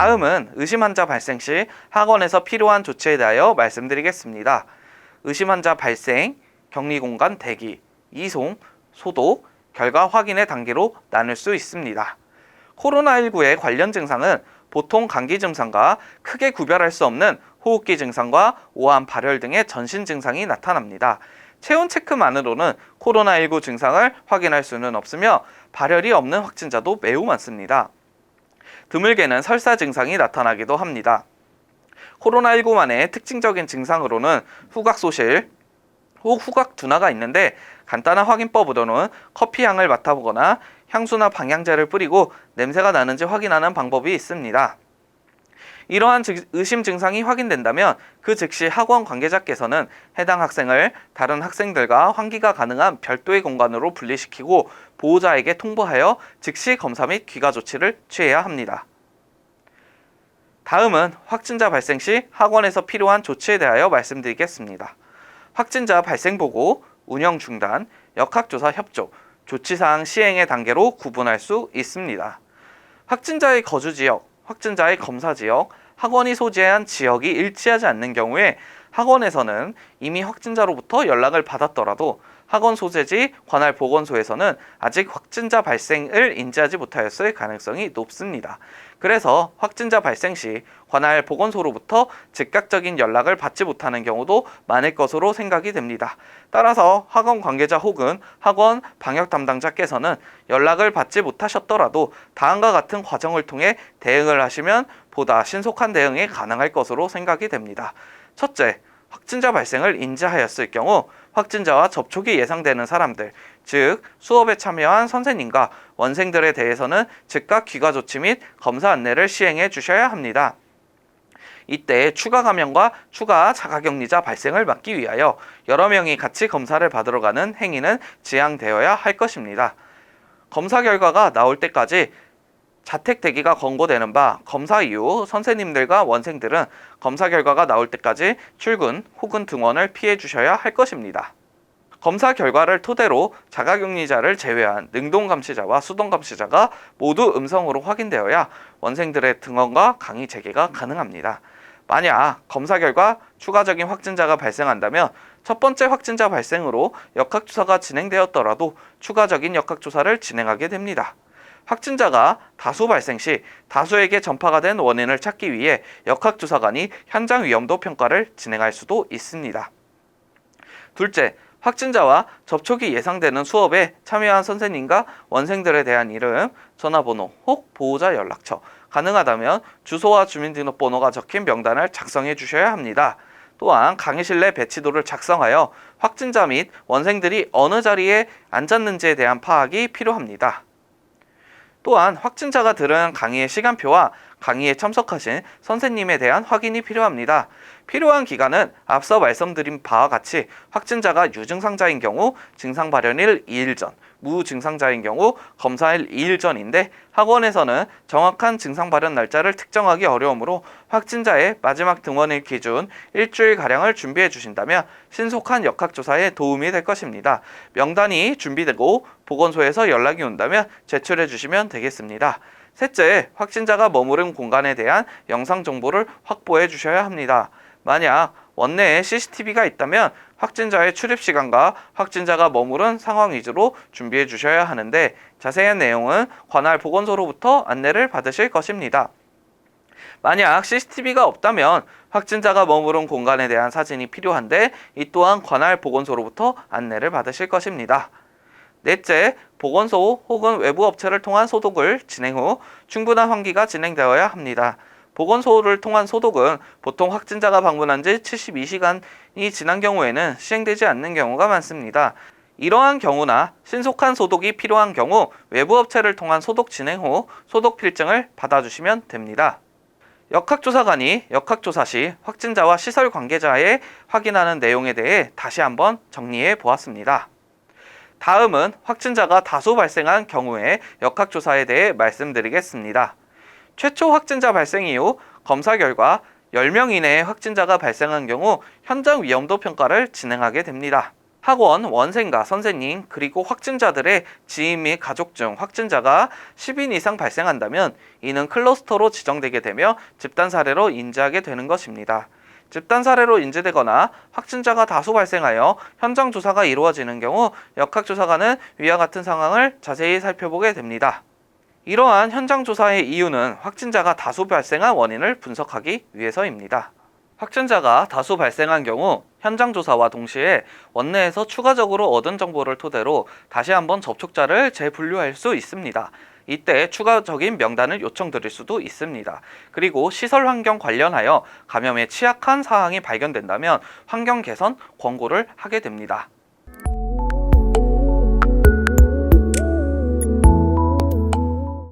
다음은 의심 환자 발생 시 학원에서 필요한 조치에 대하여 말씀드리겠습니다. 의심 환자 발생, 격리 공간 대기, 이송, 소독, 결과 확인의 단계로 나눌 수 있습니다. 코로나19의 관련 증상은 보통 감기 증상과 크게 구별할 수 없는 호흡기 증상과 오한 발열 등의 전신 증상이 나타납니다. 체온 체크만으로는 코로나19 증상을 확인할 수는 없으며 발열이 없는 확진자도 매우 많습니다. 드물게는 설사 증상이 나타나기도 합니다. 코로나19만의 특징적인 증상으로는 후각소실, 혹 후각 둔화가 있는데 간단한 확인법으로는 커피 향을 맡아보거나 향수나 방향제를 뿌리고 냄새가 나는지 확인하는 방법이 있습니다. 이러한 의심 증상이 확인된다면 그 즉시 학원 관계자께서는 해당 학생을 다른 학생들과 환기가 가능한 별도의 공간으로 분리시키고 보호자에게 통보하여 즉시 검사 및 귀가 조치를 취해야 합니다. 다음은 확진자 발생 시 학원에서 필요한 조치에 대하여 말씀드리겠습니다. 확진자 발생 보고, 운영 중단, 역학조사 협조, 조치사항 시행의 단계로 구분할 수 있습니다. 확진자의 거주지역, 확진자의 검사지역, 학원이 소재한 지역이 일치하지 않는 경우에 학원에서는 이미 확진자로부터 연락을 받았더라도 학원 소재지 관할 보건소에서는 아직 확진자 발생을 인지하지 못하였을 가능성이 높습니다. 그래서 확진자 발생 시 관할 보건소로부터 즉각적인 연락을 받지 못하는 경우도 많을 것으로 생각이 됩니다. 따라서 학원 관계자 혹은 학원 방역 담당자께서는 연락을 받지 못하셨더라도 다음과 같은 과정을 통해 대응을 하시면 보다 신속한 대응이 가능할 것으로 생각이 됩니다. 첫째, 확진자 발생을 인지하였을 경우 확진자와 접촉이 예상되는 사람들, 즉 수업에 참여한 선생님과 원생들에 대해서는 즉각 귀가 조치 및 검사 안내를 시행해 주셔야 합니다. 이때 추가 감염과 추가 자가격리자 발생을 막기 위하여 여러 명이 같이 검사를 받으러 가는 행위는 지양되어야 할 것입니다. 검사 결과가 나올 때까지 자택 대기가 권고되는 바 검사 이후 선생님들과 원생들은 검사 결과가 나올 때까지 출근 혹은 등원을 피해 주셔야 할 것입니다. 검사 결과를 토대로 자가격리자를 제외한 능동감시자와 수동감시자가 모두 음성으로 확인되어야 원생들의 등원과 강의 재개가 가능합니다. 만약 검사 결과 추가적인 확진자가 발생한다면 첫 번째 확진자 발생으로 역학조사가 진행되었더라도 추가적인 역학조사를 진행하게 됩니다. 확진자가 다수 발생 시 다수에게 전파가 된 원인을 찾기 위해 역학조사관이 현장 위험도 평가를 진행할 수도 있습니다. 둘째, 확진자와 접촉이 예상되는 수업에 참여한 선생님과 원생들에 대한 이름, 전화번호 혹 보호자 연락처, 가능하다면 주소와 주민등록번호가 적힌 명단을 작성해 주셔야 합니다. 또한 강의실 내 배치도를 작성하여 확진자 및 원생들이 어느 자리에 앉았는지에 대한 파악이 필요합니다. 또한 확진자가 들은 강의의 시간표와 강의에 참석하신 선생님에 대한 확인이 필요합니다. 필요한 기간은 앞서 말씀드린 바와 같이 확진자가 유증상자인 경우 증상 발현일 2일 전, 무증상자인 경우 검사일 2일 전인데 학원에서는 정확한 증상 발현 날짜를 특정하기 어려우므로 확진자의 마지막 등원일 기준 일주일가량을 준비해 주신다면 신속한 역학조사에 도움이 될 것입니다. 명단이 준비되고 보건소에서 연락이 온다면 제출해 주시면 되겠습니다. 셋째, 확진자가 머무른 공간에 대한 영상 정보를 확보해 주셔야 합니다. 만약 원내에 CCTV가 있다면 확진자의 출입시간과 확진자가 머무른 상황 위주로 준비해 주셔야 하는데 자세한 내용은 관할 보건소로부터 안내를 받으실 것입니다. 만약 CCTV가 없다면 확진자가 머무른 공간에 대한 사진이 필요한데 이 또한 관할 보건소로부터 안내를 받으실 것입니다. 넷째, 보건소 혹은 외부 업체를 통한 소독을 진행 후 충분한 환기가 진행되어야 합니다. 보건소를 통한 소독은 보통 확진자가 방문한 지 72시간이 지난 경우에는 시행되지 않는 경우가 많습니다. 이러한 경우나 신속한 소독이 필요한 경우 외부 업체를 통한 소독 진행 후 소독 필증을 받아주시면 됩니다. 역학조사관이 역학조사 시 확진자와 시설 관계자의 확인하는 내용에 대해 다시 한번 정리해 보았습니다. 다음은 확진자가 다수 발생한 경우의 역학조사에 대해 말씀드리겠습니다. 최초 확진자 발생 이후 검사 결과 10명 이내의 확진자가 발생한 경우 현장 위험도 평가를 진행하게 됩니다. 학원, 원생과 선생님, 그리고 확진자들의 지인 및 가족 중 확진자가 10인 이상 발생한다면 이는 클러스터로 지정되게 되며 집단 사례로 인지하게 되는 것입니다. 집단 사례로 인지되거나 확진자가 다수 발생하여 현장 조사가 이루어지는 경우 역학조사관은 위와 같은 상황을 자세히 살펴보게 됩니다. 이러한 현장 조사의 이유는 확진자가 다수 발생한 원인을 분석하기 위해서입니다. 확진자가 다수 발생한 경우 현장 조사와 동시에 원내에서 추가적으로 얻은 정보를 토대로 다시 한번 접촉자를 재분류할 수 있습니다. 이때 추가적인 명단을 요청드릴 수도 있습니다. 그리고 시설 환경 관련하여 감염에 취약한 사항이 발견된다면 환경 개선 권고를 하게 됩니다.